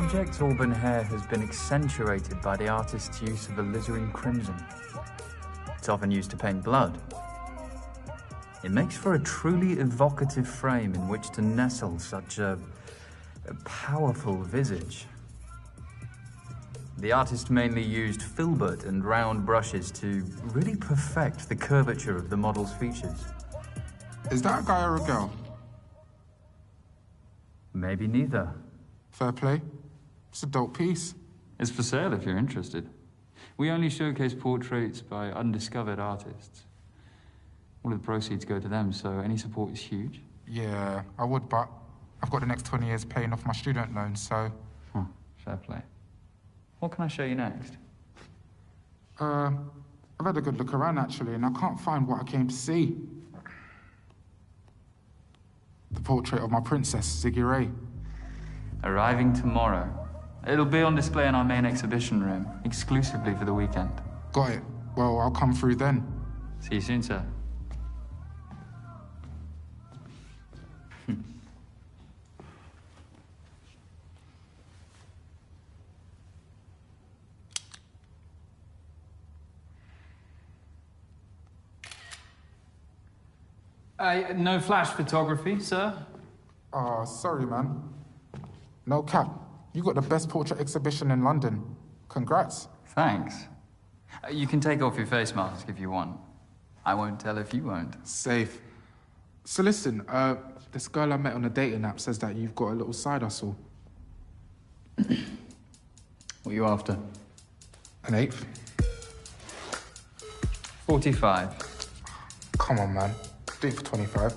subject's auburn hair has been accentuated by the artist's use of alizarin crimson. It's often used to paint blood. It makes for a truly evocative frame in which to nestle such a powerful visage. The artist mainly used filbert and round brushes to really perfect the curvature of the model's features. Is that a guy or a girl? Maybe neither. Fair play. It's a dope piece. It's for sale if you're interested. We only showcase portraits by undiscovered artists. All of the proceeds go to them, so any support is huge. Yeah, I would, but I've got the next 20 years paying off my student loan, so... Fair play. What can I show you next? I've had a good look around, actually, and I can't find what I came to see. The portrait of my princess, Ziggy Ray. Arriving tomorrow. It'll be on display in our main exhibition room, exclusively for the weekend. Got it. Well, I'll come through then. See you soon, sir. No flash photography, sir? Oh, sorry, man. No cap. You got the best portrait exhibition in London. Congrats. Thanks. You can take off your face mask if you want. I won't tell if you won't. Safe. So listen, this girl I met on a dating app says that you've got a little side hustle. What are you after? An eighth? 45. Come on, man. Do it for 25.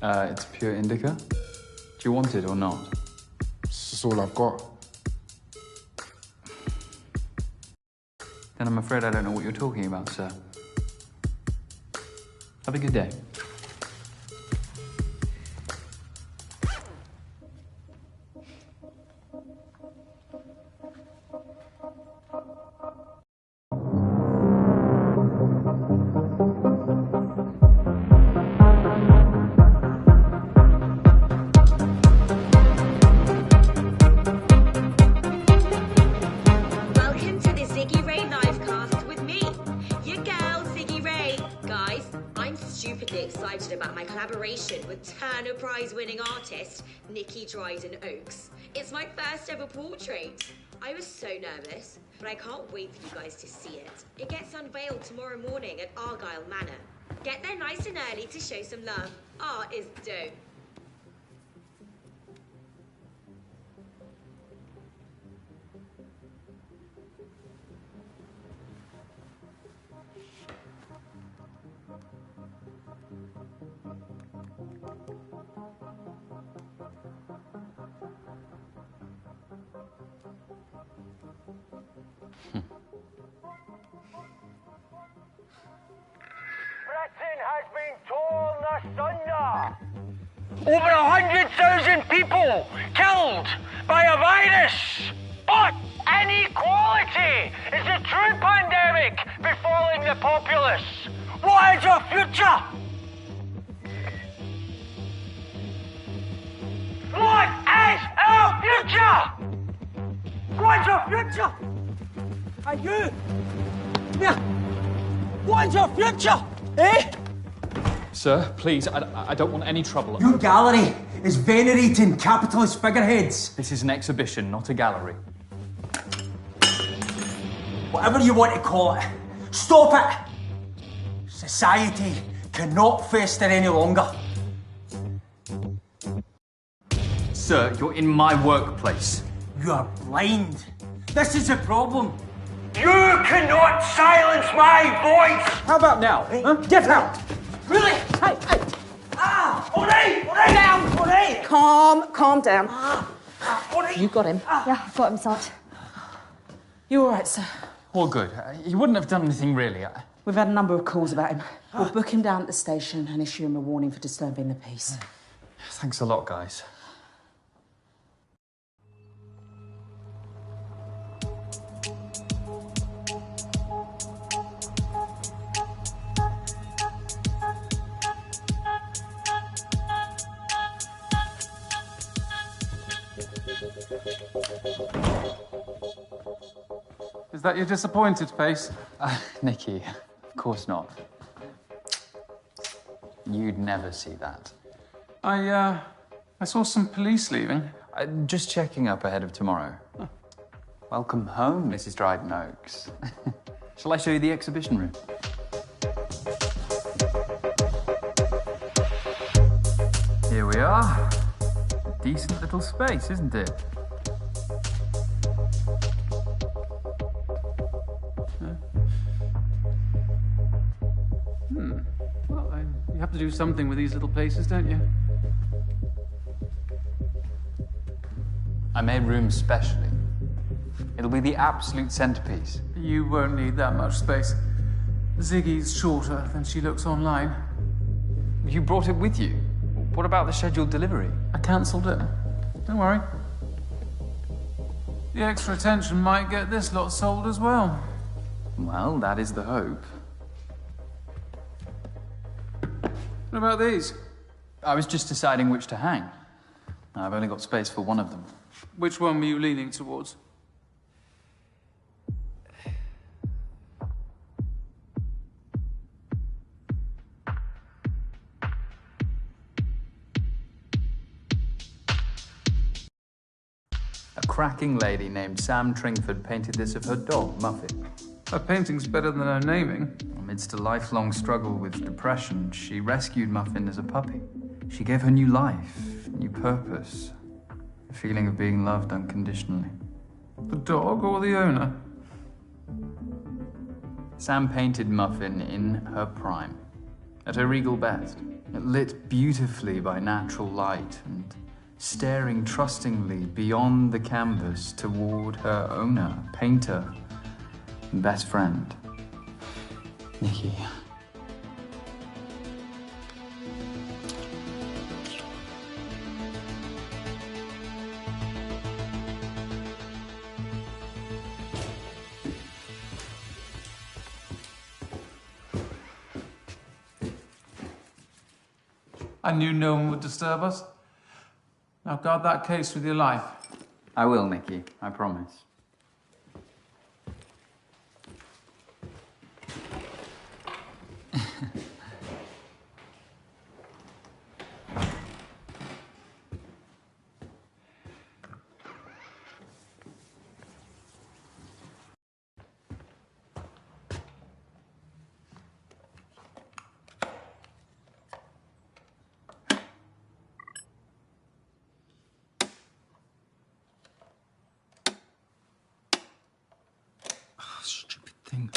It's pure indica. Do you want it or not? This is all I've got. Then I'm afraid I don't know what you're talking about, sir. Have a good day. It's my first ever portrait. I was so nervous, but I can't wait for you guys to see it. It gets unveiled tomorrow morning at Argyle Manor. Get there nice and early to show some love. Art is dope. Over 100,000 people killed by a virus. But inequality is a true pandemic befalling the populace. What is our future? What is our future? What is our future? And you? Yeah. What is our future? Eh? Sir, please, I don't want any trouble. Your gallery is venerating capitalist figureheads. This is an exhibition, not a gallery. Whatever you want to call it, stop it! Society cannot fester any longer. Sir, you're in my workplace. You are blind. This is a problem. You cannot silence my voice! How about now? Huh? Get out! Really? Hey! Ah! All right! Down! All right! Calm down. All right! You got him. Yeah, I've got him, Sarge. You all right, sir? All good. He wouldn't have done anything really. We've had a number of calls about him. We'll book him down at the station and issue him a warning for disturbing the peace. Thanks a lot, guys. Is that your disappointed face? Nikki, of course not. You'd never see that. I saw some police leaving. Just checking up ahead of tomorrow. Huh. Welcome home, Mrs. Dryden Oaks. Shall I show you the exhibition room? Here we are. A decent little space, isn't it? Well, you have to do something with these little places, don't you? I made room specially. It'll be the absolute centerpiece. You won't need that much space. Ziggy's shorter than she looks online. You brought it with you. What about the scheduled delivery? I cancelled it. Don't worry. The extra attention might get this lot sold as well. Well, that is the hope. What about these? I was just deciding which to hang. I've only got space for one of them. Which one were you leaning towards? A cracking lady named Sam Tringford painted this of her dog, Muffin. Her painting's better than her naming. Amidst a lifelong struggle with depression, she rescued Muffin as a puppy. She gave her new life, new purpose, a feeling of being loved unconditionally. The dog or the owner? Sam painted Muffin in her prime, at her regal best, lit beautifully by natural light and staring trustingly beyond the canvas toward her owner, painter, and best friend, Nikki. I knew no one would disturb us. Now guard that case with your life. I will, Nikki, I promise. Stupid thing.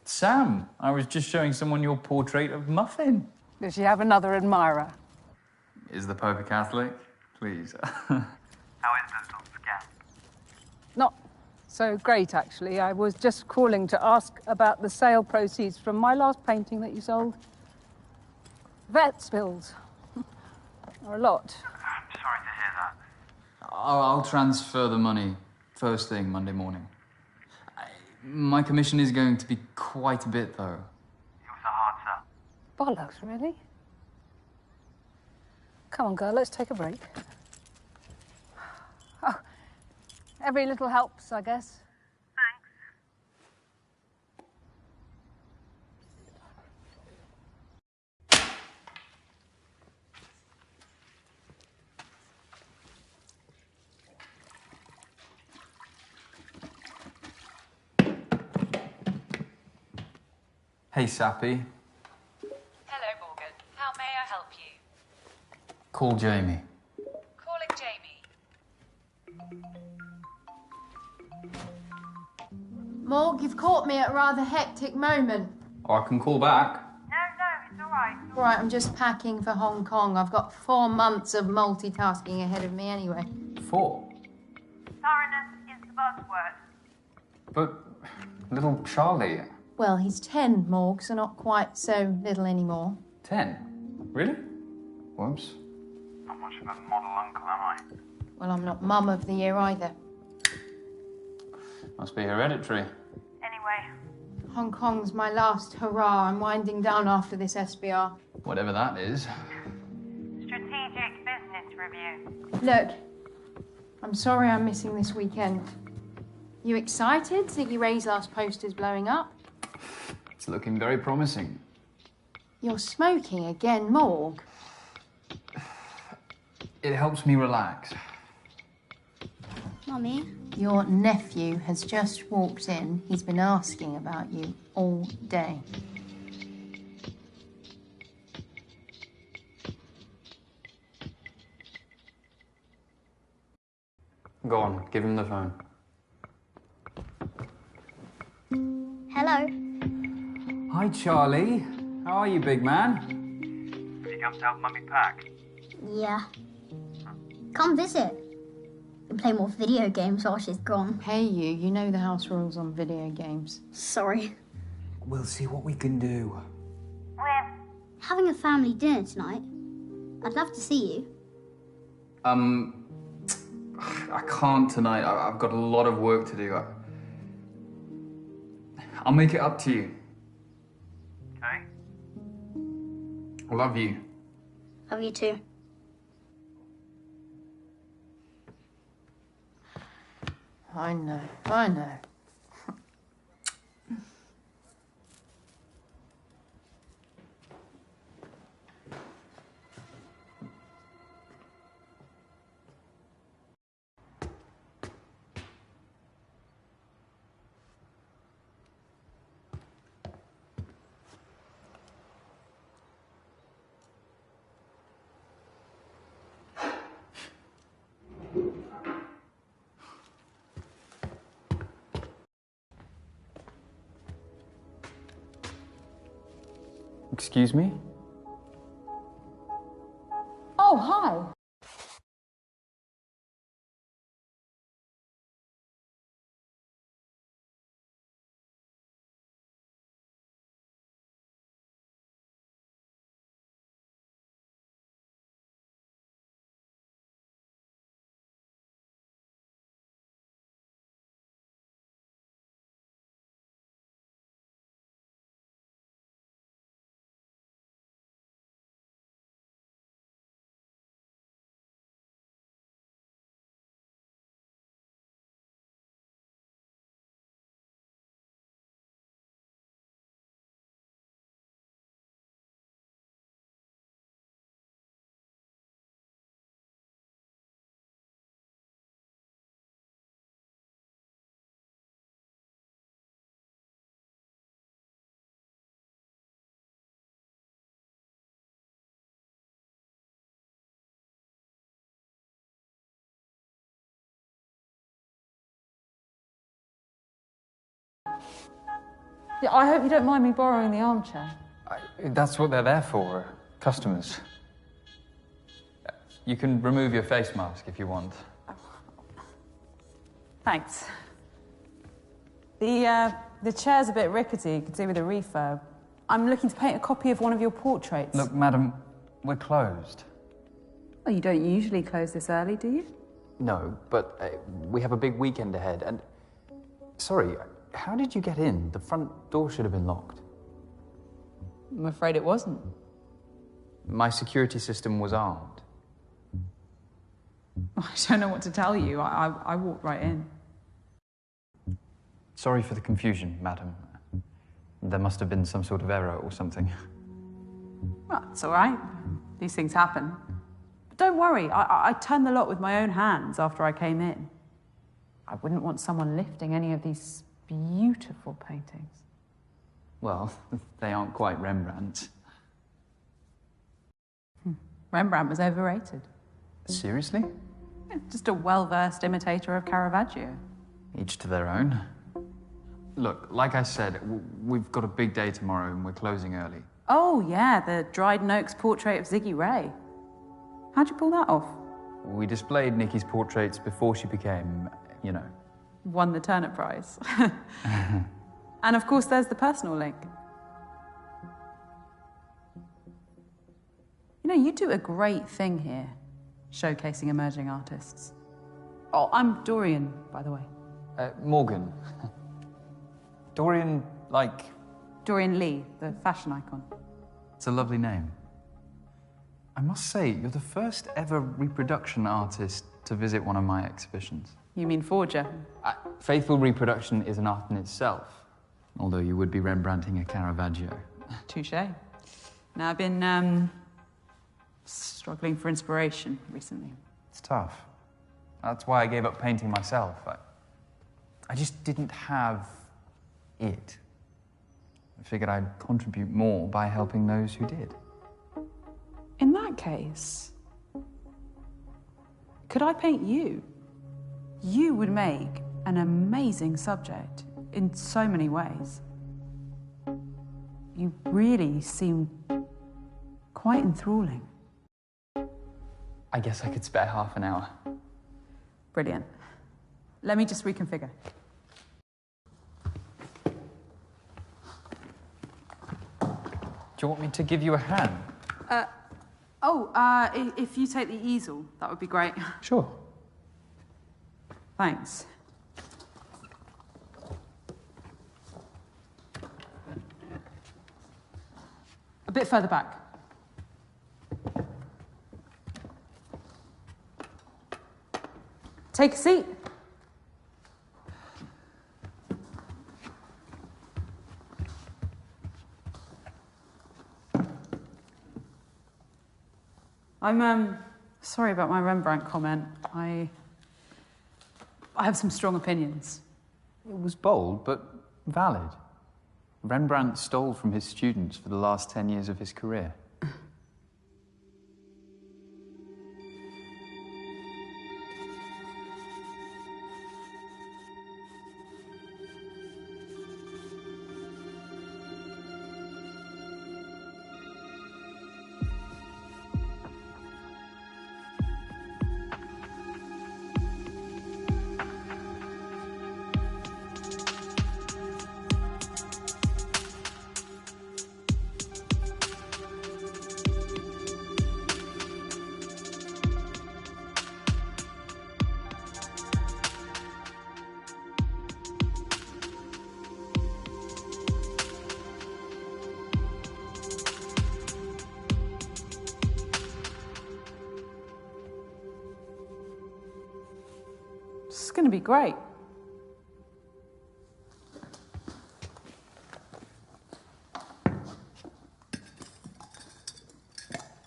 Sam, I was just showing someone your portrait of Muffin. Does she have another admirer? Is the Pope a Catholic? Please. How is the little scamp? Not so great, actually. I was just calling to ask about the sale proceeds from my last painting that you sold. Vet spills. Or a lot. I'm sorry to hear that. I'll transfer the money first thing Monday morning. My commission is going to be quite a bit, though. It was a hard sell. Bollocks, really? Come on, girl, let's take a break. Oh, every little helps, I guess. Thanks. Hey, Sappy. Hello, Morgan. How may I help you? Call Jamie. Calling Jamie. Morg, you've caught me at a rather hectic moment. Oh, I can call back. No, it's all right. All right, I'm just packing for Hong Kong. I've got 4 months of multitasking ahead of me anyway. 4. Thoroughness is the buzzword. But little Charlie... Well, he's 10, Morg, so not quite so little anymore. 10? Really? Whoops. Not much of a model uncle, am I? Well, I'm not mum of the year either. Must be hereditary. Anyway, Hong Kong's my last hurrah. I'm winding down after this SBR. Whatever that is. Strategic business review. Look, I'm sorry I'm missing this weekend. You excited? Ziggy Ray's last poster's blowing up. It's looking very promising. You're smoking again, Morg. It helps me relax. Mummy? Your nephew has just walked in. He's been asking about you all day. Go on, give him the phone. Hello? Hi, Charlie. How are you, big man? Have you come to help Mummy pack? Yeah. Come visit. We can play more video games while she's gone. Hey, you know the house rules on video games. Sorry. We'll see what we can do. When? Having a family dinner tonight. I'd love to see you. I can't tonight. I've got a lot of work to do. I'll make it up to you. Okay. I love you. Love you too. I know, I know. Excuse me? Oh, hi. Yeah, I hope you don't mind me borrowing the armchair. That's what they're there for, customers. You can remove your face mask if you want. Thanks. The chair's a bit rickety, could do with a refurb. I'm looking to paint a copy of one of your portraits. Look, madam, we're closed. Oh, you don't usually close this early, do you? No, but we have a big weekend ahead, and... Sorry, how did you get in? The front door should have been locked. I'm afraid it wasn't. My security system was armed. I don't know what to tell you. I walked right in. Sorry for the confusion, madam. There must have been some sort of error or something. Well, it's all right. These things happen. But don't worry, I turned the lock with my own hands after I came in. I wouldn't want someone lifting any of these beautiful paintings. Well, they aren't quite Rembrandt. Rembrandt was overrated. Seriously? Just a well-versed imitator of Caravaggio. Each to their own. Look, like I said, we've got a big day tomorrow and we're closing early. Oh, yeah, the Dryden Oaks portrait of Ziggy Ray. How'd you pull that off? We displayed Nikki's portraits before she became, you know... Won the Turner Prize. And of course, there's the personal link. You know, you do a great thing here, showcasing emerging artists. Oh, I'm Dorian, by the way. Morgan. Dorian Like, Dorian Lee, the fashion icon. it's a lovely name. I must say, you're the first ever reproduction artist to visit one of my exhibitions. You mean forger? Faithful reproduction is an art in itself, although you would be Rembrandting a Caravaggio. Touché. Now, I've been, struggling for inspiration recently. It's tough. That's why I gave up painting myself. I just didn't have it. I figured I'd contribute more by helping those who did. In that case, could I paint you? You would make an amazing subject in so many ways. You really seem quite enthralling. I guess I could spare half an hour. Brilliant. Let me just reconfigure. Do you want me to give you a hand? If you take the easel, that would be great. Sure. Thanks. A bit further back. Take a seat. I'm sorry about my Rembrandt comment. I have some strong opinions. It was bold, but valid. Rembrandt stole from his students for the last 10 years of his career. This is going to be great.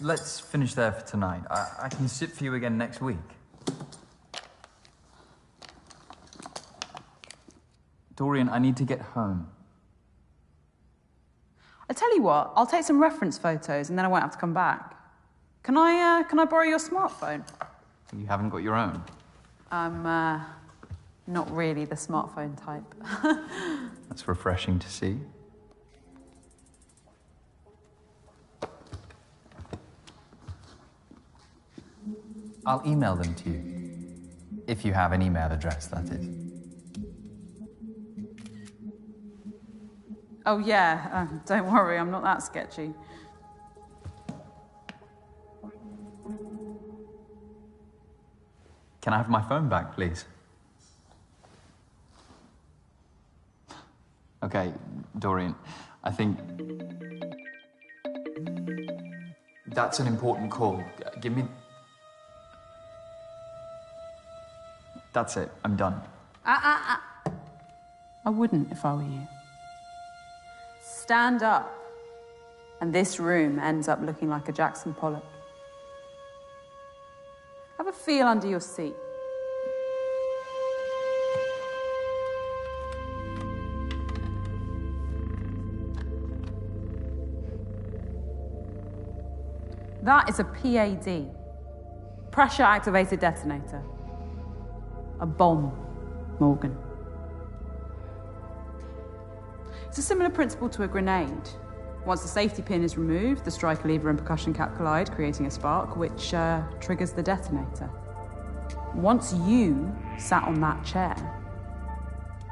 Let's finish there for tonight. I can sit for you again next week. Dorian, I need to get home. I tell you what, I'll take some reference photos and then I won't have to come back. Can I borrow your smartphone? You haven't got your own. I'm not really the smartphone type. That's refreshing to see. I'll email them to you. If you have an email address, that is. Oh, yeah, don't worry, I'm not that sketchy. Can I have my phone back, please? Okay, Dorian, I think... That's an important call. Give me... That's it, I'm done. I wouldn't if I were you. Stand up, and this room ends up looking like a Jackson Pollock. Have a feel under your seat. That is a PAD, pressure-activated detonator. A bomb, Morgan. It's a similar principle to a grenade. Once the safety pin is removed, the striker lever and percussion cap collide, creating a spark, which triggers the detonator. Once you sat on that chair,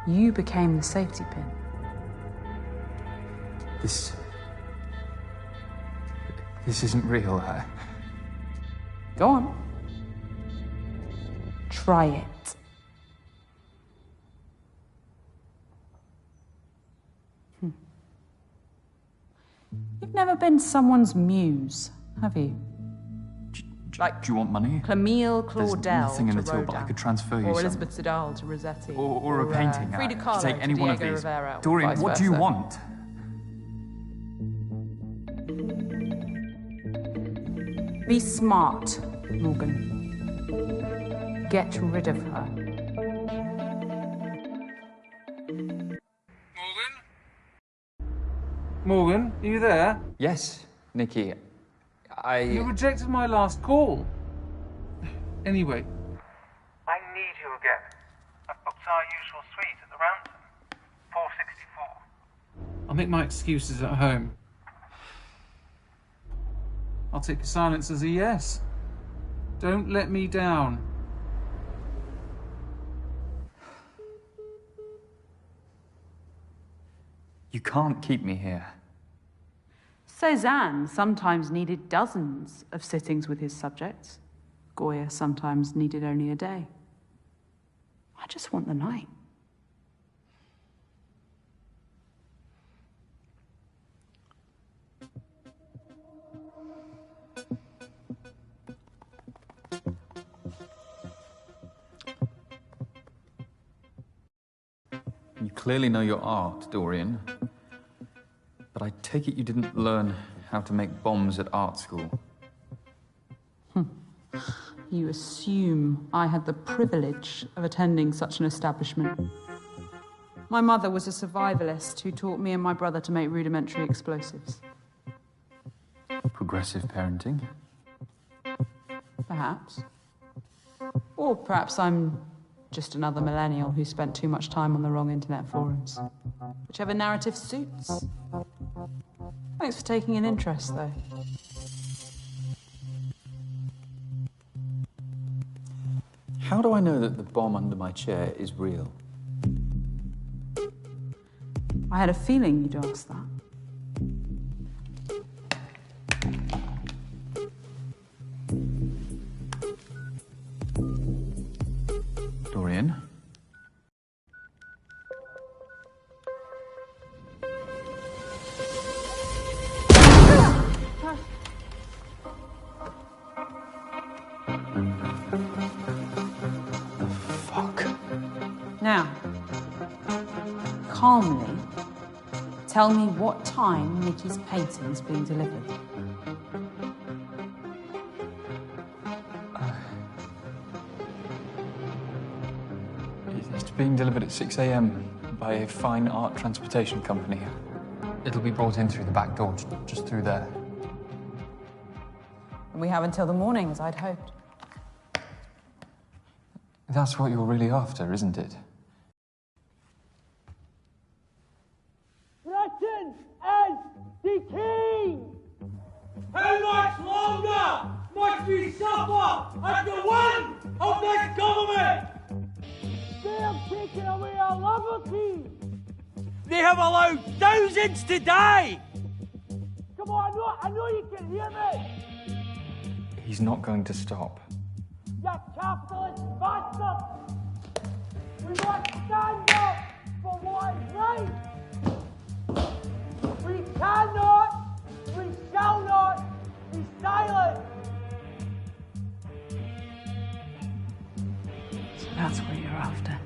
you became the safety pin. This isn't real. Go on. Try it. You've never been someone's muse, have you? Like Do you want money? Camille There's Claudel nothing in to the till, but I Rodin. could transfer you Or some. Elizabeth Siddal to Rossetti. Or a painting. Frida I Kahlo could take any to one of Diego these. Rivera, or Dorian, vice what do you versa. want? Be smart, Morgan. Get rid of her. Morgan, are you there? Yes, Nikki. You rejected my last call. Anyway, I need you again. I've booked our usual suite at the Ransom. 464. I'll make my excuses at home. I'll take your silence as a yes. Don't let me down. You can't keep me here. Cézanne sometimes needed dozens of sittings with his subjects. Goya sometimes needed only a day. I just want the night. You clearly know your art, Dorian. But I take it you didn't learn how to make bombs at art school. You assume I had the privilege of attending such an establishment. My mother was a survivalist who taught me and my brother to make rudimentary explosives. Progressive parenting? Perhaps. Or perhaps I'm just another millennial who spent too much time on the wrong internet forums. Whichever narrative suits. Thanks for taking an interest, though. How do I know that the bomb under my chair is real? I had a feeling you'd ask that. Dorian? Now, calmly, tell me what time Nikki's painting's being delivered. It's being delivered at 6 a.m. by a fine art transportation company. It'll be brought in through the back door, just through there. And we have until the morning, as I'd hoped. That's what you're really after, isn't it? Britain is the king! How much longer must we suffer at the whim of this government? They have taken away our liberty! They have allowed thousands to die! Come on, I know you can hear me! He's not going to stop. You capitalist bastard! We must stand up for what is right! We cannot, we shall not be silent! So that's what you're after.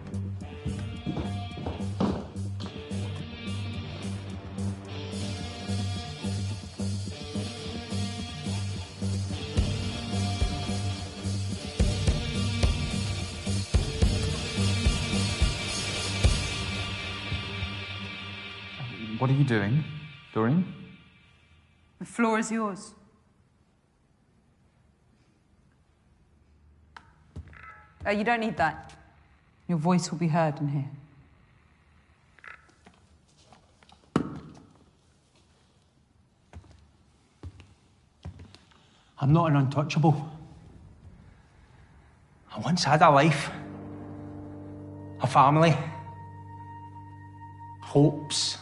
What are you doing, Dorian? The floor is yours. You don't need that. Your voice will be heard in here. I'm not an untouchable. I once had a life, a family, hopes.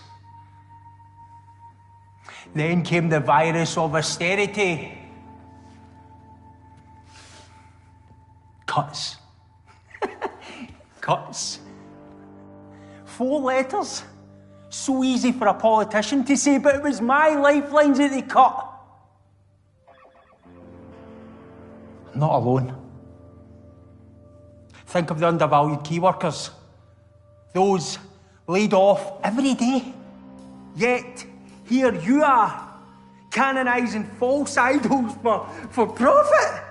Then came the virus of austerity. Cuts. Cuts. 4 letters. So easy for a politician to say, but it was my lifelines that they cut. I'm not alone. Think of the undervalued key workers. Those laid off every day. Yet, here you are, canonising false idols for profit.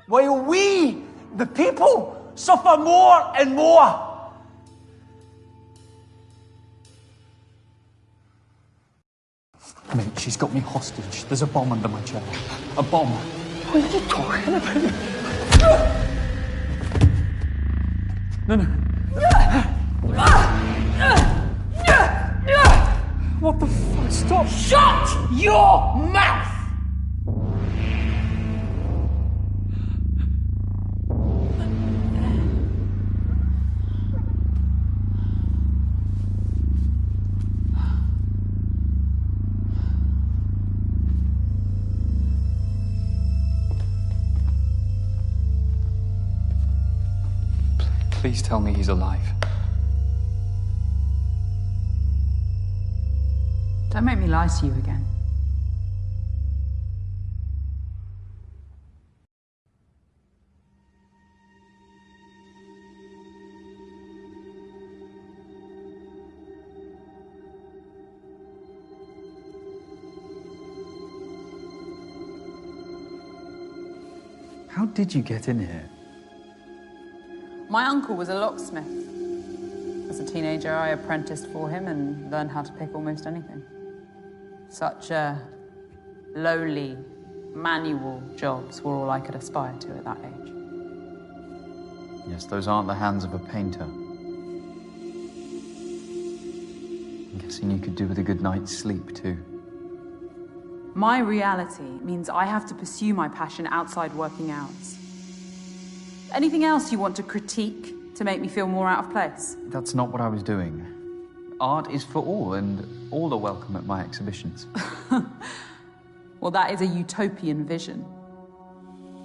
While we, the people, suffer more and more. Mate, she's got me hostage. There's a bomb under my chair. A bomb. What are you talking about? No. What the fuck? Stop! Shut your mouth! Please tell me he's alive. Don't make me lie to you again. How did you get in here? My uncle was a locksmith. As a teenager, I apprenticed for him and learned how to pick almost anything. Such lowly, manual jobs were all I could aspire to at that age. Yes, those aren't the hands of a painter. I'm guessing you could do with a good night's sleep, too. My reality means I have to pursue my passion outside working hours. Anything else you want to critique to make me feel more out of place? That's not what I was doing. Art is for all, and all are welcome at my exhibitions. Well, that is a utopian vision.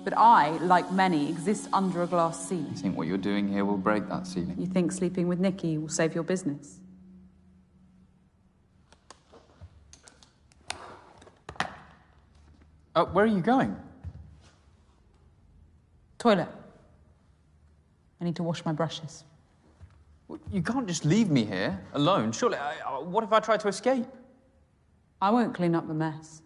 But I, like many, exist under a glass ceiling. You think what you're doing here will break that ceiling? You think sleeping with Nikki will save your business? Where are you going? Toilet. I need to wash my brushes. You can't just leave me here, alone, surely. What if I try to escape? I won't clean up the mess.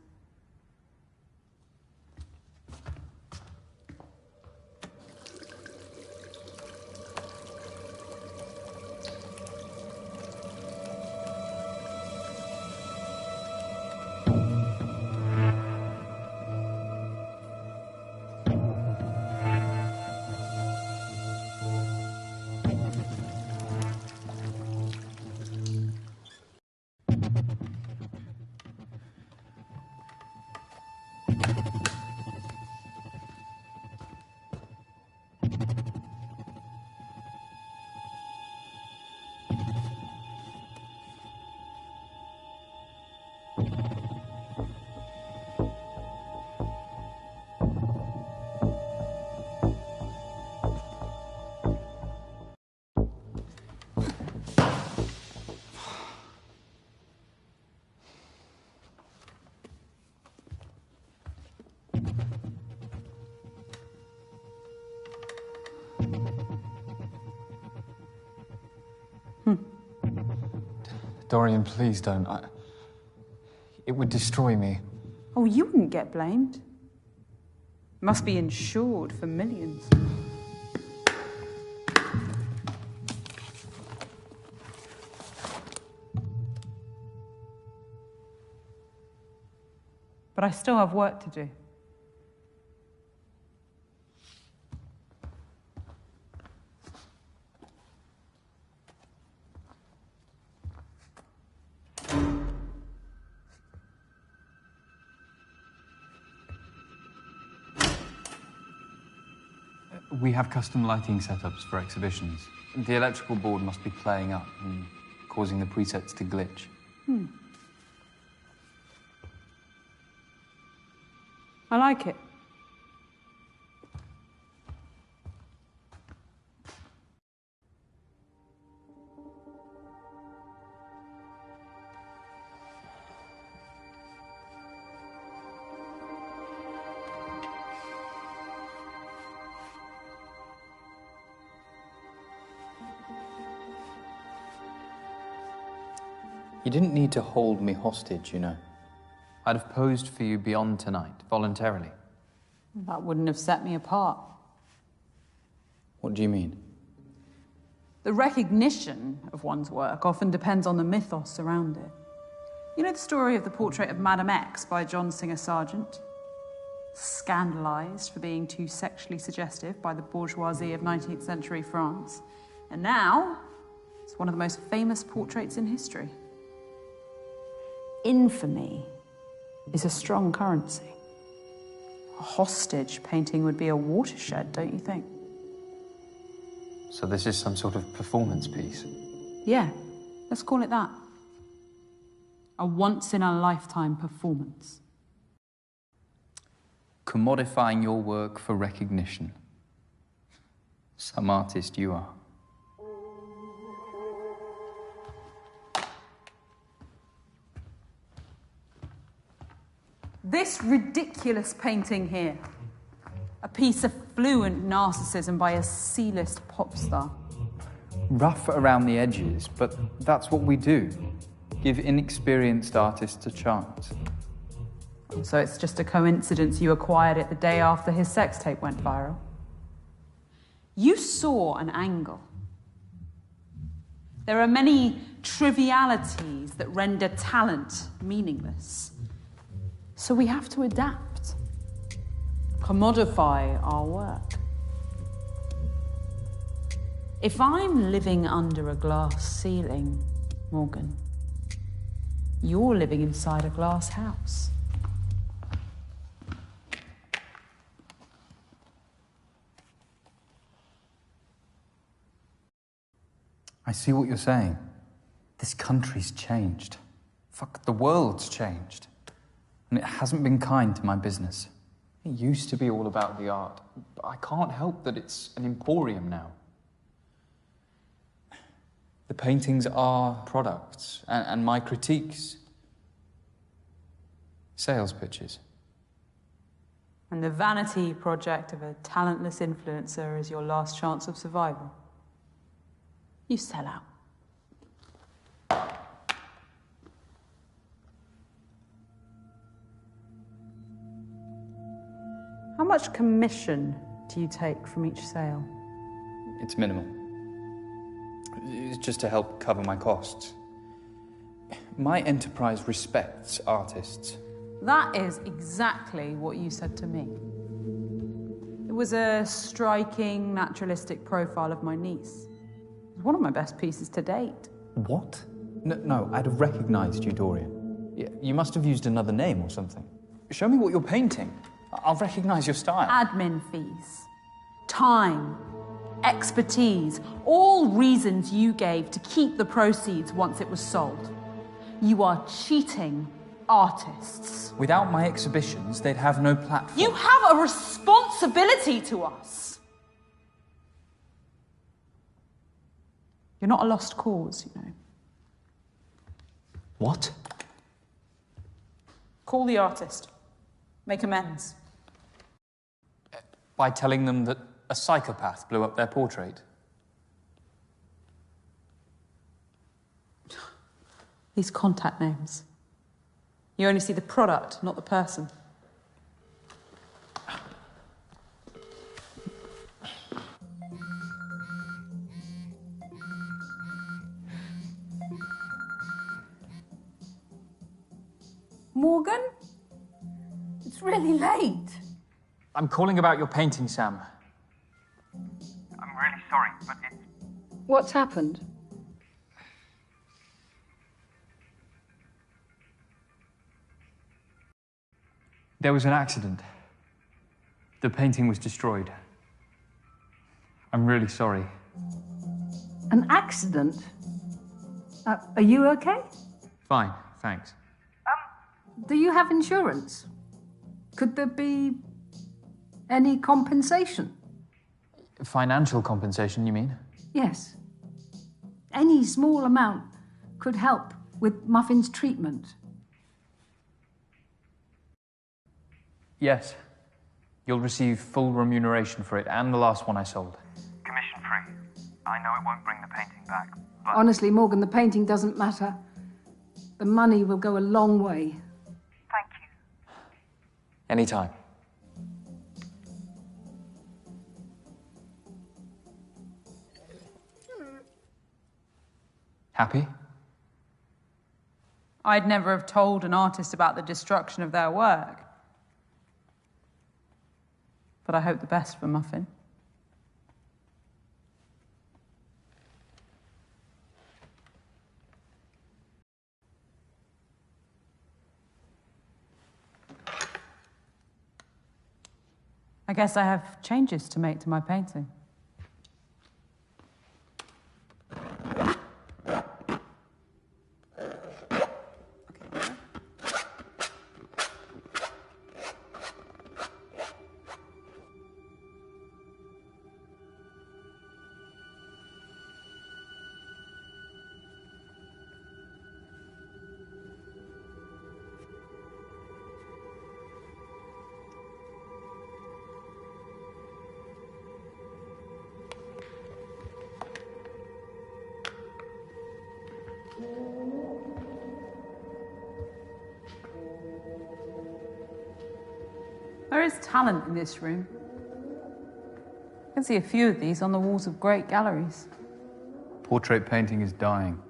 Dorian, please don't. It would destroy me. Oh, you wouldn't get blamed. Must be insured for millions. But I still have work to do. We have custom lighting setups for exhibitions. The electrical board must be playing up and causing the presets to glitch. I like it. You didn't need to hold me hostage, you know. I'd have posed for you beyond tonight, voluntarily. That wouldn't have set me apart. What do you mean? The recognition of one's work often depends on the mythos around it. You know the story of the portrait of Madame X by John Singer Sargent? Scandalised for being too sexually suggestive by the bourgeoisie of 19th century France. And now, it's one of the most famous portraits in history. Infamy is a strong currency. A hostage painting would be a watershed, don't you think? So this is some sort of performance piece? Yeah, let's call it that. A once-in-a-lifetime performance. Commodifying your work for recognition. Some artist you are. This ridiculous painting here. A piece of fluent narcissism by a C-list pop star. Rough around the edges, but that's what we do. Give inexperienced artists a chance. So it's just a coincidence you acquired it the day after his sex tape went viral? You saw an angle. There are many trivialities that render talent meaningless. So we have to adapt. Commodify our work. If I'm living under a glass ceiling, Morgan, you're living inside a glass house. I see what you're saying. This country's changed. Fuck, the world's changed. And it hasn't been kind to my business. It used to be all about the art, but I can't help that it's an emporium now. The paintings are products, and my critiques, sales pitches. And the vanity project of a talentless influencer is your last chance of survival. You sell out. How much commission do you take from each sale? It's minimal. It's just to help cover my costs. My enterprise respects artists. That is exactly what you said to me. It was a striking, naturalistic profile of my niece. It was one of my best pieces to date. What? No, I'd have recognized you, Dorian. You must have used another name or something. Show me what you're painting. I'll recognize your style. Admin fees, time, expertise, all reasons you gave to keep the proceeds once it was sold. You are cheating artists. Without my exhibitions, they'd have no platform. You have a responsibility to us. You're not a lost cause, you know. What? Call the artist. Make amends. By telling them that a psychopath blew up their portrait? These contact names. You only see the product, not the person. Morgan? It's really late. I'm calling about your painting, Sam. I'm really sorry, but it's... What's happened? There was an accident. The painting was destroyed. I'm really sorry. An accident? Are you okay? Fine, thanks. Do you have insurance? Could there be any compensation? Financial compensation, you mean? Yes. Any small amount could help with Muffin's treatment. Yes. You'll receive full remuneration for it, and the last one I sold. commission free. I know it won't bring the painting back, but... Honestly, Morgan, the painting doesn't matter. The money will go a long way. Thank you. Anytime. Happy? I'd never have told an artist about the destruction of their work. But I hope the best for Muffin. I guess I have changes to make to my painting. There is talent in this room. I can see a few of these on the walls of great galleries. Portrait painting is dying.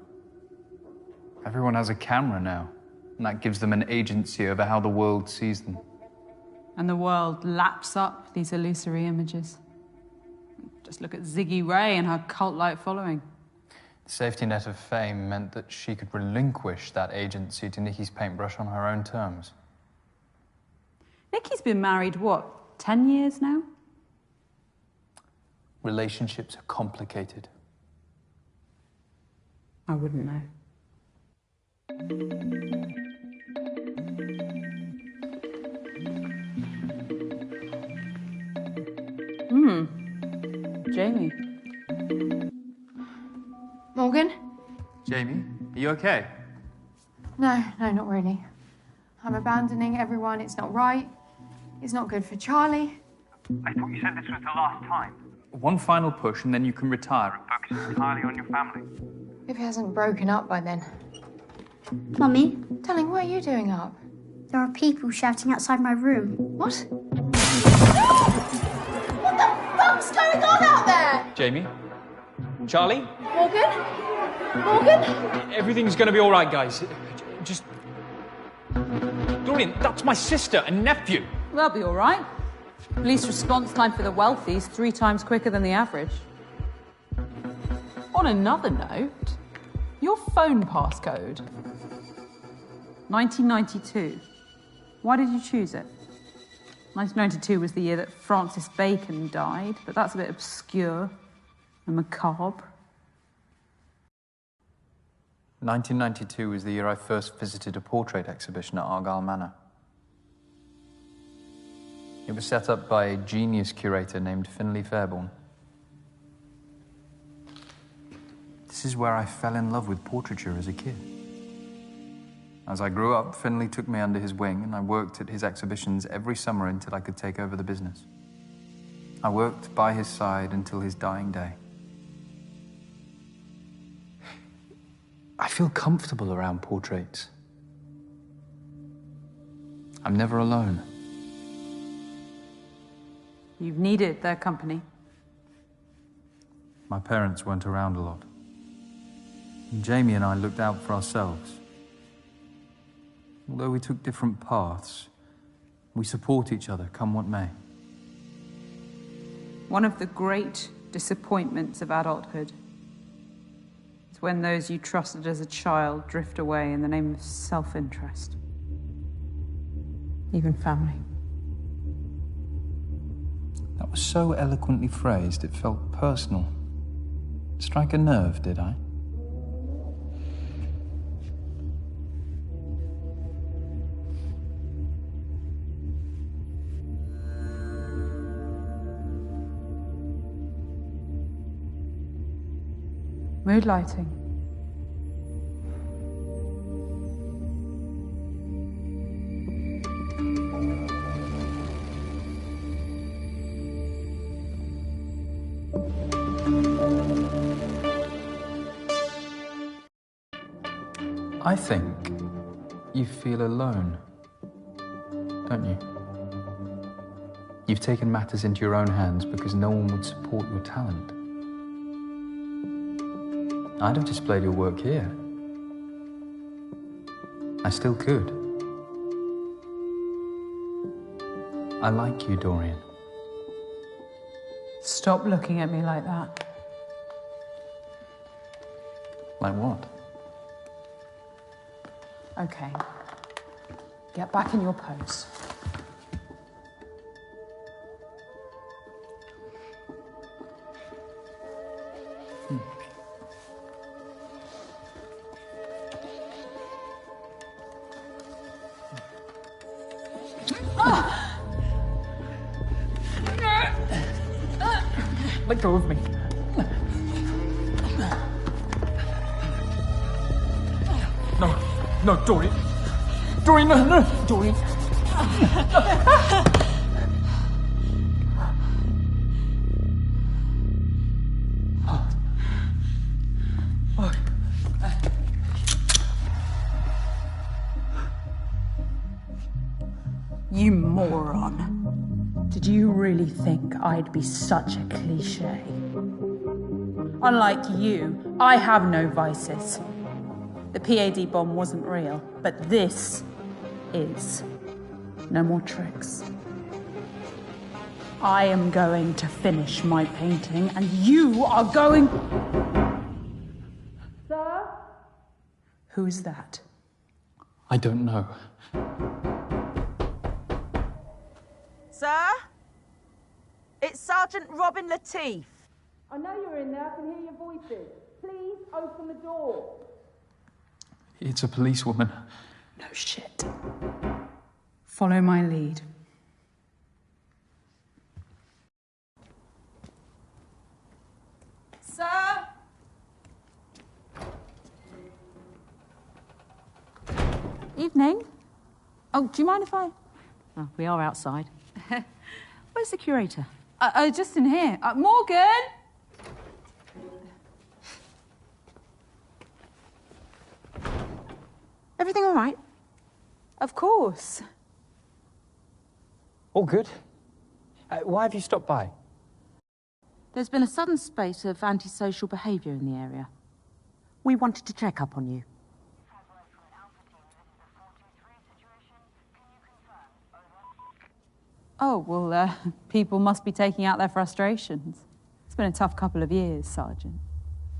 Everyone has a camera now, and that gives them an agency over how the world sees them. And the world laps up these illusory images. Just look at Ziggy Ray and her cult-like following. The safety net of fame meant that she could relinquish that agency to Nikki's paintbrush on her own terms. Nikki's been married, what, 10 years now? Relationships are complicated. I wouldn't know. Jamie. Morgan? Jamie, are you okay? No, not really. I'm abandoning everyone. It's not right. It's not good for Charlie. I thought you said this was the last time. One final push and then you can retire. Focus entirely on your family. If he hasn't broken up by then. Mummy, Darling, what are you doing up? there are people shouting outside my room. What? What the fuck's going on out there? Jamie? Charlie? Morgan? Morgan? Everything's gonna be all right, guys. Just... Dorian, that's my sister and nephew. They'll be all right. Police response time for the wealthy is 3 times quicker than the average. On another note, your phone passcode. 1992. Why did you choose it? 1992 was the year that Francis Bacon died, but that's a bit obscure and macabre. 1992 was the year I first visited a portrait exhibition at Argyll Manor. It was set up by a genius curator named Finlay Fairborn. This is where I fell in love with portraiture as a kid. As I grew up, Finlay took me under his wing and I worked at his exhibitions every summer until I could take over the business. I worked by his side until his dying day. I feel comfortable around portraits. I'm never alone. You've needed their company. My parents weren't around a lot. And Jamie and I looked out for ourselves. Although we took different paths, we support each other, come what may. One of the great disappointments of adulthood is when those you trusted as a child drift away in the name of self-interest. Even family. That was so eloquently phrased, it felt personal. Strike a nerve, did I? Mood lighting. I think You feel alone, don't you? You've taken matters into your own hands because no one would support your talent. I'd have displayed your work here. I still could. I like you, Dorian. Stop looking at me like that. Like what? Okay. Get back in your pose. Let go of me. No, Dorian. Dorian, no, Dorian. You moron. Did you really think I'd be such a cliché? Unlike you, I have no vices. The PAD bomb wasn't real, but this is. No more tricks. I am going to finish my painting, and you are going... Sir? Who is that? I don't know. Sir? It's Sergeant Robin Latif. I know you're in there. I can hear your voices. Please open the door. It's a policewoman. No shit. Follow my lead. Sir? Evening. Oh, do you mind if I... Oh, we are outside. Where's the curator? Just in here. Morgan! Everything all right? Of course. All good. Why have you stopped by? There's been a sudden spate of antisocial behaviour in the area. We wanted to check up on you. Oh, well, people must be taking out their frustrations. It's been a tough couple of years, Sergeant.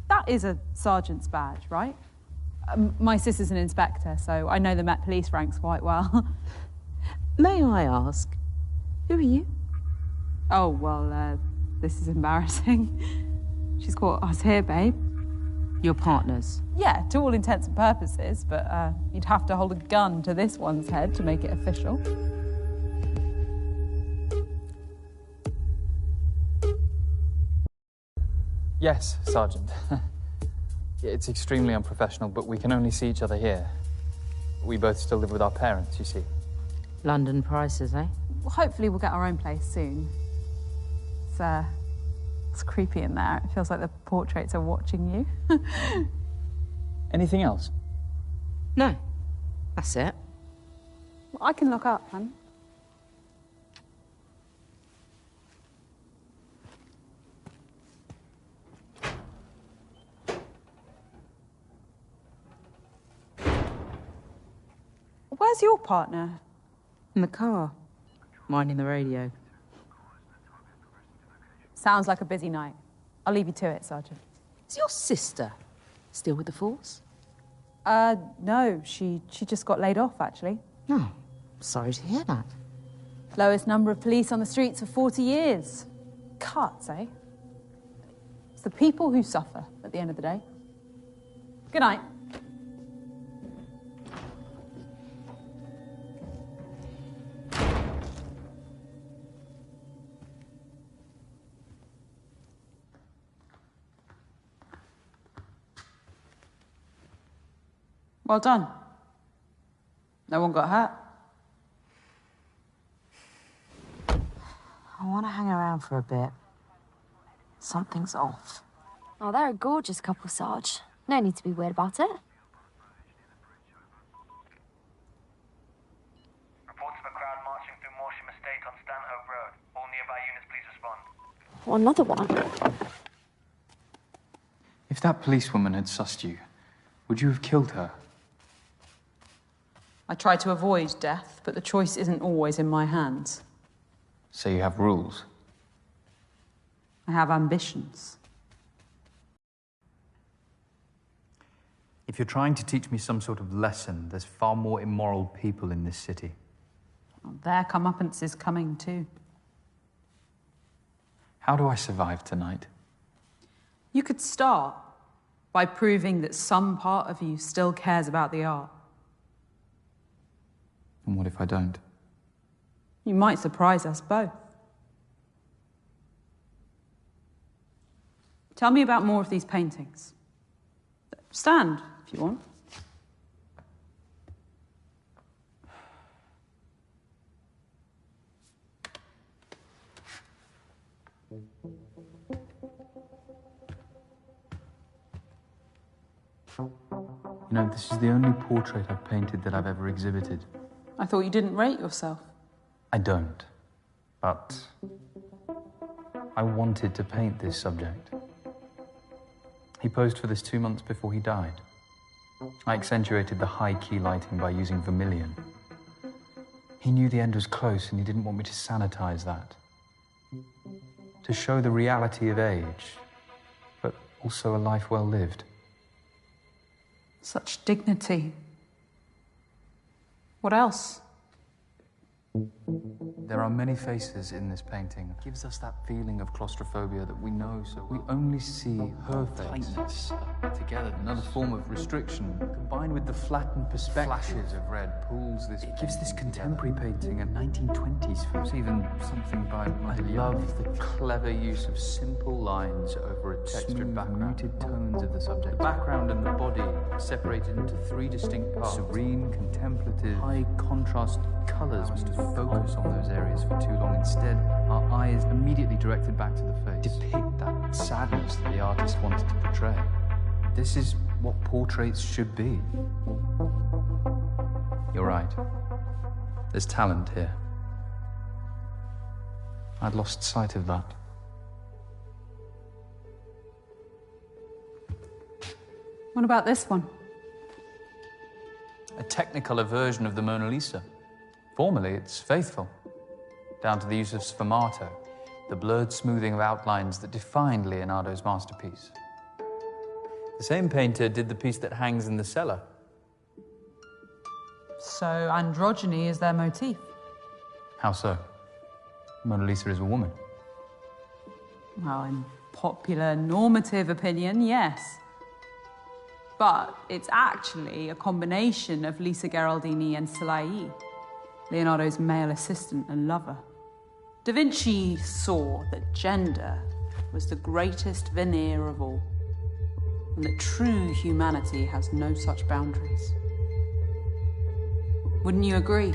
That is a sergeant's badge, right? My sister's an inspector, so I know the Met Police ranks quite well. May I ask, who are you? Oh, well, this is embarrassing. She's caught us here, babe. Your partners? Yeah, to all intents and purposes, but you'd have to hold a gun to this one's head to make it official. Yes, Sergeant. It's extremely unprofessional, but we can only see each other here. We both still live with our parents, you see. London prices, eh? Well, hopefully we'll get our own place soon. It's creepy in there. It feels like the portraits are watching you. Anything else? No. That's it. Well, I can look up, hun. Where's your partner? In the car. Minding the radio. Sounds like a busy night. I'll leave you to it, Sergeant. Is your sister still with the force? No. She just got laid off, actually. Oh, sorry to hear that. Lowest number of police on the streets for 40 years. Cuts, eh? It's the people who suffer at the end of the day. Good night. Well done. No one got hurt. I want to hang around for a bit. Something's off. Oh, they're a gorgeous couple, Sarge. No need to be weird about it. Oh, another one. If that policewoman had sussed you, would you have killed her? I try to avoid death, but the choice isn't always in my hands. So you have rules? I have ambitions. If you're trying to teach me some sort of lesson, there's far more immoral people in this city. Well, their comeuppance is coming too. How do I survive tonight? You could start by proving that some part of you still cares about the art. And what if I don't? You might surprise us both. Tell me about more of these paintings. Stand, if you want. You know, this is the only portrait I've painted that I've ever exhibited. I thought you didn't rate yourself. I don't. But I wanted to paint this subject. He posed for this 2 months before he died. I accentuated the high-key lighting by using vermilion. He knew the end was close and he didn't want me to sanitize that. To show the reality of age, but also a life well lived. Such dignity. What else? There are many faces in this painting. It gives us that feeling of claustrophobia that we know, so we only see her face. Tightness, together. Another form of restriction, combined with the flattened perspective. Flashes of red pulls this. It gives this contemporary painting a 1920s feel. It's even something by Modigliani. I love the clever use of simple lines over a textured background. Muted tones of the subject. The background and the body separated into 3 distinct parts. Serene, contemplative, high contrast colours must focus on those areas for too long. Instead, our eyes immediately directed back to the face. Depict that sadness that the artist wanted to portray. This is what portraits should be. You're right. There's talent here. I'd lost sight of that. What about this one? A technicolor version of the Mona Lisa. Formally, it's faithful, down to the use of sfumato, the blurred smoothing of outlines that defined Leonardo's masterpiece. The same painter did the piece that hangs in the cellar. So androgyny is their motif? How so? Mona Lisa is a woman. Well, in popular normative opinion, yes. But it's actually a combination of Lisa Gherardini and Salai, Leonardo's male assistant and lover. Da Vinci saw that gender was the greatest veneer of all, and that true humanity has no such boundaries. Wouldn't you agree?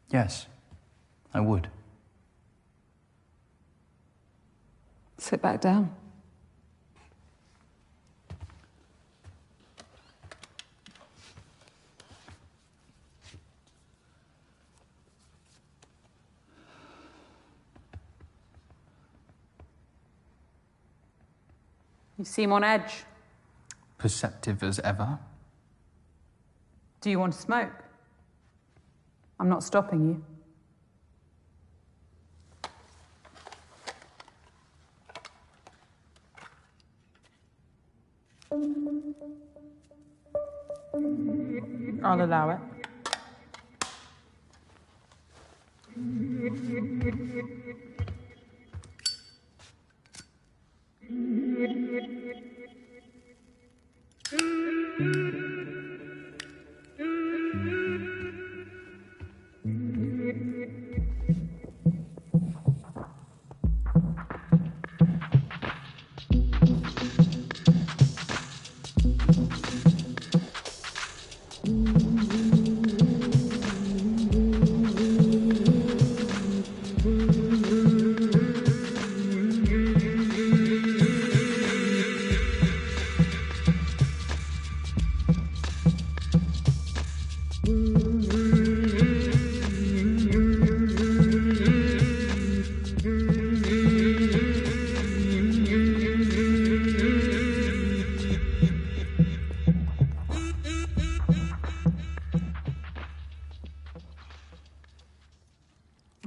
Yes, I would. Sit back down. You seem on edge. Perceptive as ever. Do you want to smoke? I'm not stopping you. I'll allow it.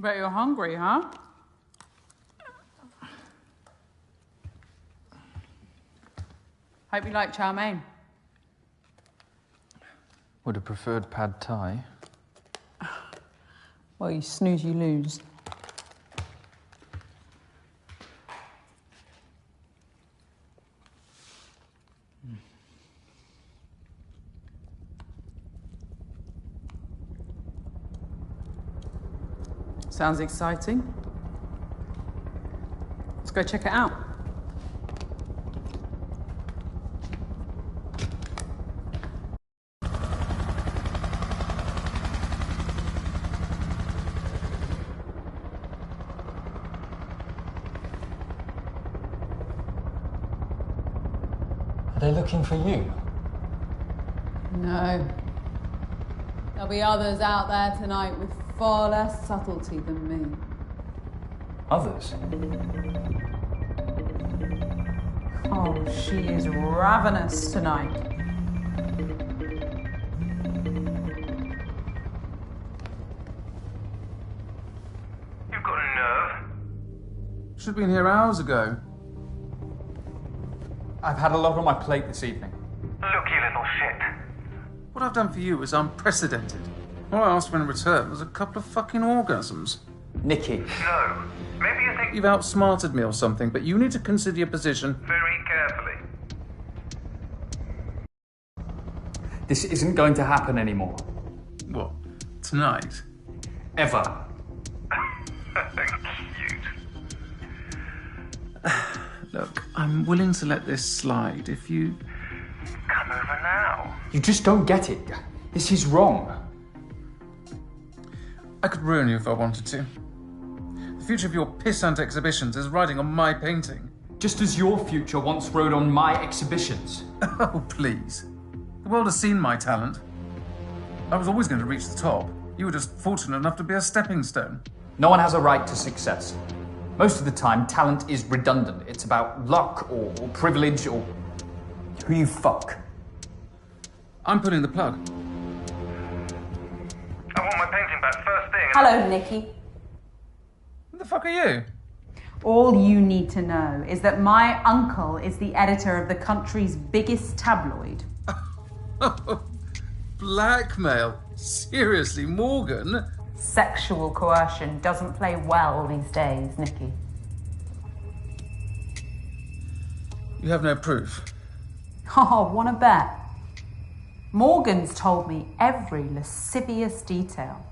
Bet you're hungry, huh? Hope you like chow mein. Would have preferred pad thai. Well, you snooze, you lose. Sounds exciting. Let's go check it out. Are they looking for you? No. There'll be others out there tonight with far less subtlety than me. Others? Oh, she is ravenous tonight. You've got a nerve. Should have been here hours ago. I've had a lot on my plate this evening. Look, you little shit. What I've done for you is unprecedented. All I asked for in return was a couple of fucking orgasms. Nikki. No. Maybe you think You've outsmarted me or something, but you need to consider your position very carefully. This isn't going to happen anymore. What? Tonight? Ever. Cute. Look, I'm willing to let this slide if you... Come over now. You just don't get it. This is wrong. I could ruin you if I wanted to. The future of your pissant exhibitions is riding on my painting. Just as your future once rode on my exhibitions. Oh, please. The world has seen my talent. I was always going to reach the top. You were just fortunate enough to be a stepping stone. No one has a right to success. Most of the time, talent is redundant. It's about luck or privilege or who you fuck. I'm pulling the plug. I want my painting back first thing. Hello, Nikki. Who the fuck are you? All you need to know is that my uncle is the editor of the country's biggest tabloid. Blackmail? Seriously, Morgan? Sexual coercion doesn't play well these days, Nikki. You have no proof. Oh, wanna bet? Morgan's told me every lascivious detail.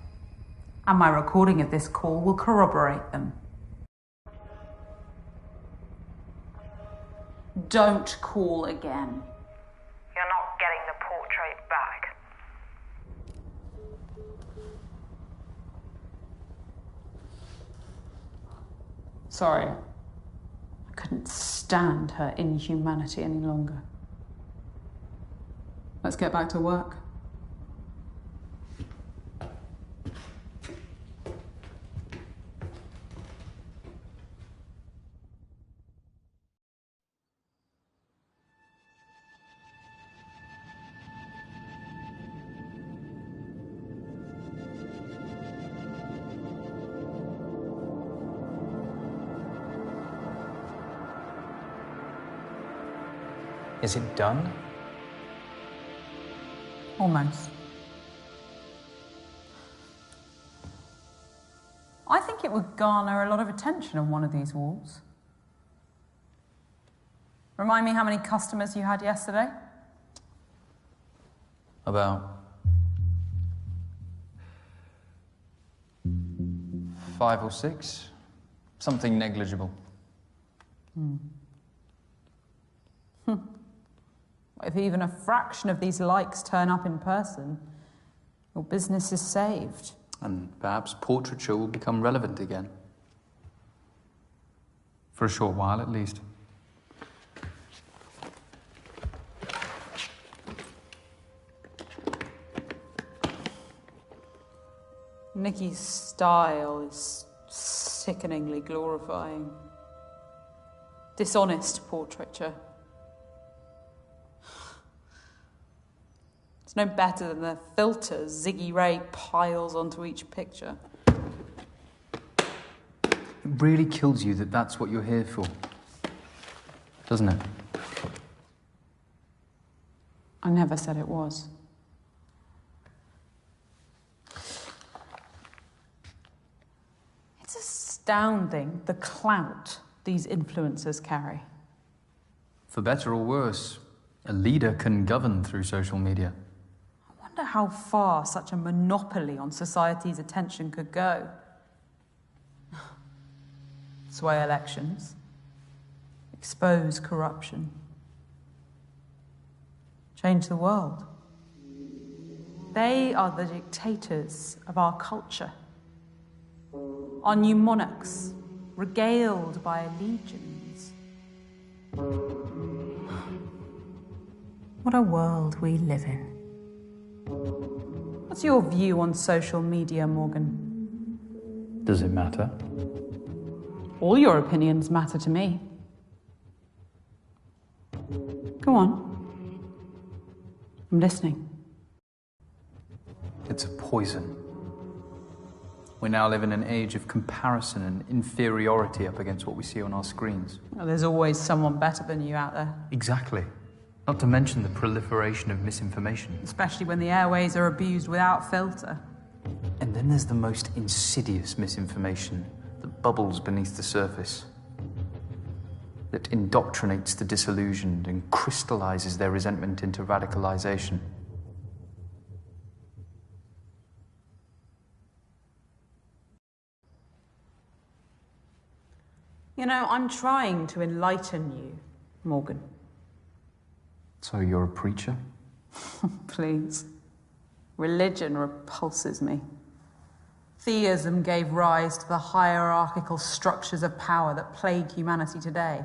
And my recording of this call will corroborate them. Don't call again. You're not getting the portrait back. Sorry. I couldn't stand her inhumanity any longer. Let's get back to work. Is it done? Almost. I think it would garner a lot of attention on one of these walls. Remind me how many customers you had yesterday? About 5 or 6. Something negligible. If even a fraction of these likes turn up in person, your business is saved. And perhaps portraiture will become relevant again. For a short while, at least. Nikki's style is sickeningly glorifying. Dishonest portraiture. It's no better than the filters Ziggy Ray piles onto each picture. It really kills you that that's what you're here for, doesn't it? I never said it was. It's astounding the clout these influencers carry. For better or worse, a leader can govern through social media. I wonder how far such a monopoly on society's attention could go. Sway elections, expose corruption, change the world. They are the dictators of our culture. Our new monarchs, regaled by legions. What a world we live in. What's your view on social media, Morgan? Does it matter? All your opinions matter to me. Go on. I'm listening. It's a poison. We now live in an age of comparison and inferiority up against what we see on our screens. Well, there's always someone better than you out there. Exactly. Not to mention the proliferation of misinformation. Especially when the airways are abused without filter. And then there's the most insidious misinformation that bubbles beneath the surface, that indoctrinates the disillusioned and crystallizes their resentment into radicalization. You know, I'm trying to enlighten you, Morgan. So you're a preacher? Please. Religion repulses me. Theism gave rise to the hierarchical structures of power that plague humanity today.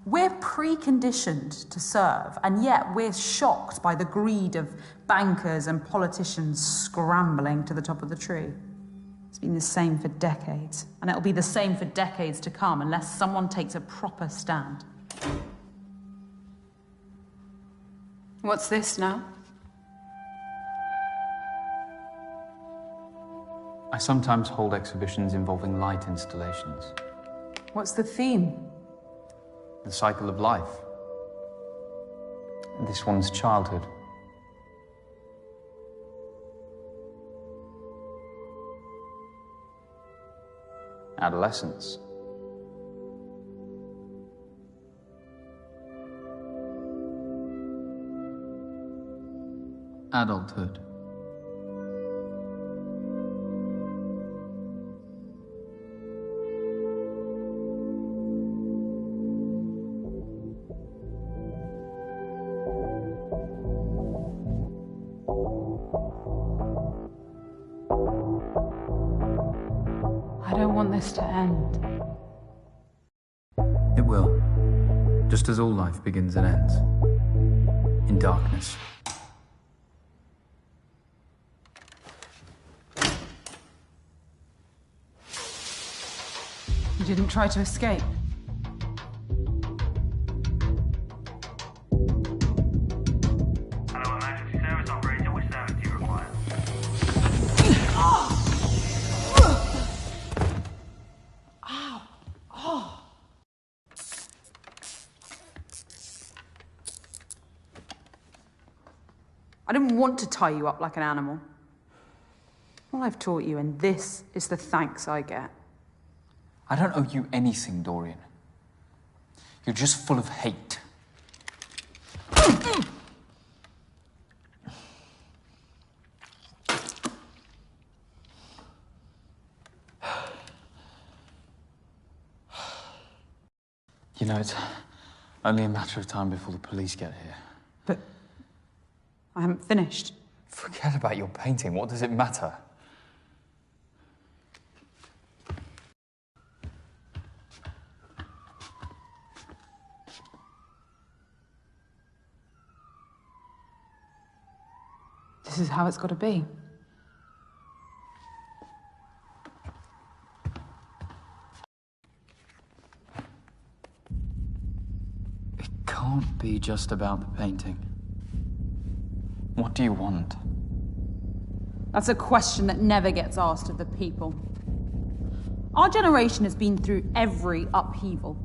We're preconditioned to serve, and yet we're shocked by the greed of bankers and politicians scrambling to the top of the tree. It's been the same for decades, and it'll be the same for decades to come unless someone takes a proper stand. What's this now? I sometimes hold exhibitions involving light installations. What's the theme? The cycle of life. This one's childhood. Adolescence. Adulthood. I don't want this to end. It will. Just as all life begins and ends. In darkness. You didn't try to escape? Hello, emergency service operator. Which service do you require? I didn't want to tie you up like an animal. All I've taught you, and this is the thanks I get. I don't owe you anything, Dorian. You're just full of hate. You know, it's only a matter of time before the police get here. But I haven't finished. Forget about your painting. What does it matter? This is how it's got to be. just about the painting? What do you want? That's a question that never gets asked of the people. Our generation has been through every upheaval.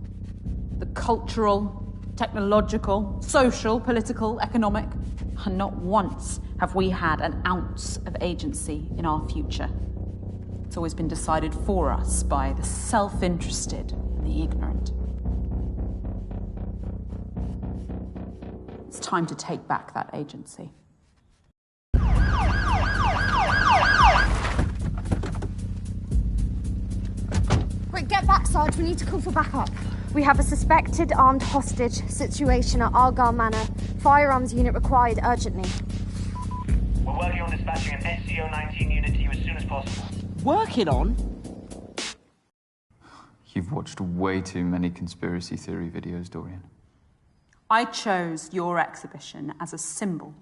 The cultural, technological, social, political, economic, and not once have we had an ounce of agency in our future. It's always been decided for us by the self-interested and the ignorant. It's time to take back that agency. Quick, get back, Sarge. We need to call for backup. We have a suspected armed hostage situation at Argyle Manor. Firearms unit required urgently. We're working on dispatching an SCO-19 unit to you as soon as possible. Working on? You've watched way too many conspiracy theory videos, Dorian. I chose your exhibition as a symbol.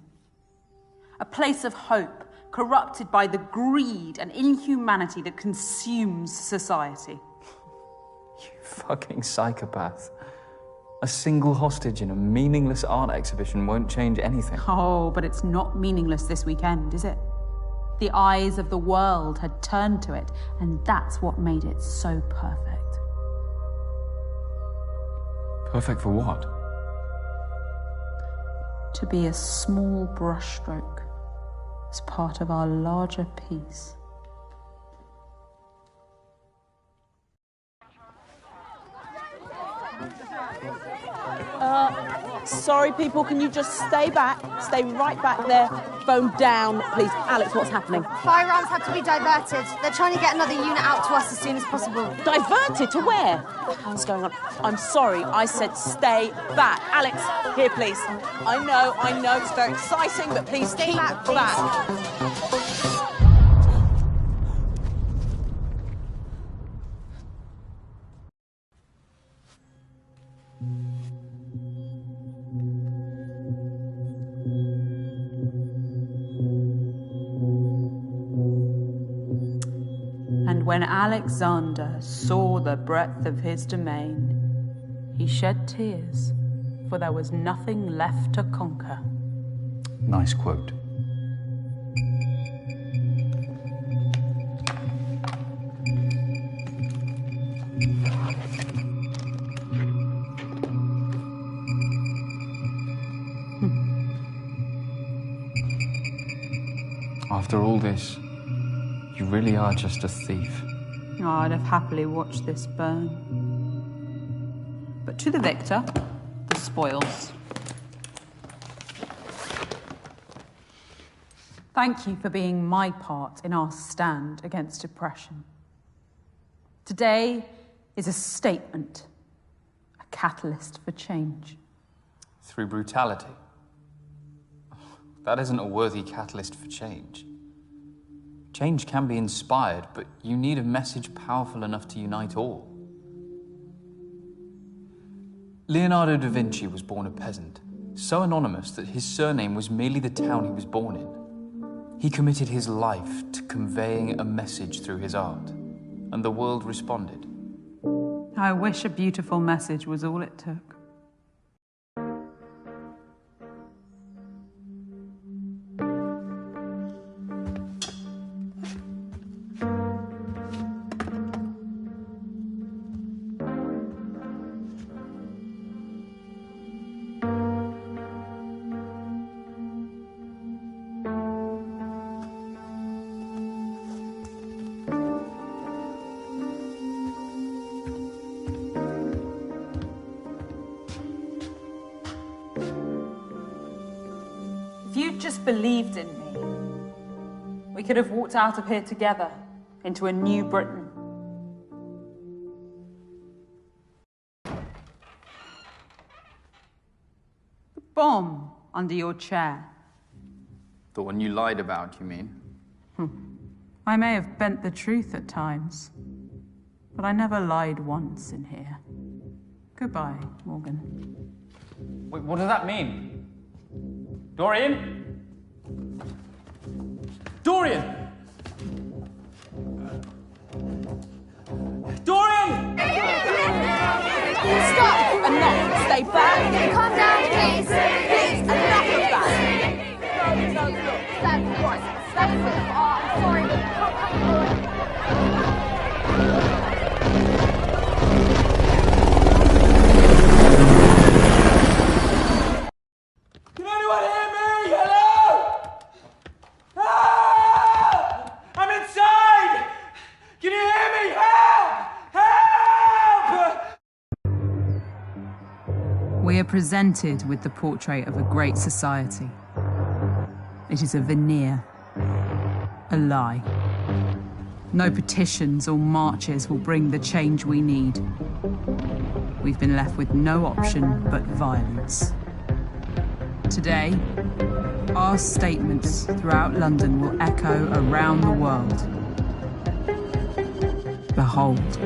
A place of hope, corrupted by the greed and inhumanity that consumes society. You fucking psychopath. A single hostage in a meaningless art exhibition won't change anything. Oh, but it's not meaningless this weekend, is it? The eyes of the world had turned to it, and that's what made it so perfect. Perfect for what? To be a small brushstroke as part of our larger piece. Sorry, people, can you just stay back? Stay right back there. Phone down, please. Alex, what's happening? Firearms have to be diverted. They're trying to get another unit out to us as soon as possible. Diverted? To where? What's going on? I'm sorry, I said stay back. Alex, here, please. I know, it's very exciting, but please Stay keep back, please. When Alexander saw the breadth of his domain, he shed tears, for there was nothing left to conquer. Nice quote. After all this, you really are just a thief. Oh, I'd have happily watched this burn. But to the victor, the spoils. Thank you for being my part in our stand against oppression. Today is a statement, a catalyst for change. Through brutality? That isn't a worthy catalyst for change. Change can be inspired, but you need a message powerful enough to unite all. Leonardo da Vinci was born a peasant, so anonymous that his surname was merely the town he was born in. He committed his life to conveying a message through his art, and the world responded. I wish a beautiful message was all it took. If you'd just believed in me, we could have walked out of here together into a new Britain. The bomb under your chair. The one you lied about, you mean? I may have bent the truth at times, but I never lied once in here. Goodbye, Morgan. Wait, what does that mean? Dorian? Dorian! Dorian! Stop! Enough! Stay back! Calm down, please. Stay with me. I'm sorry, but you can't come forward. Can anyone hear me? Hello? Help! I'm inside! Can you hear me? Help! Help! We are presented with the portrait of a great society. It is a veneer, a lie. No petitions or marches will bring the change we need. We've been left with no option but violence. Today, our statements throughout London will echo around the world. Behold,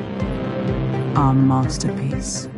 our masterpiece.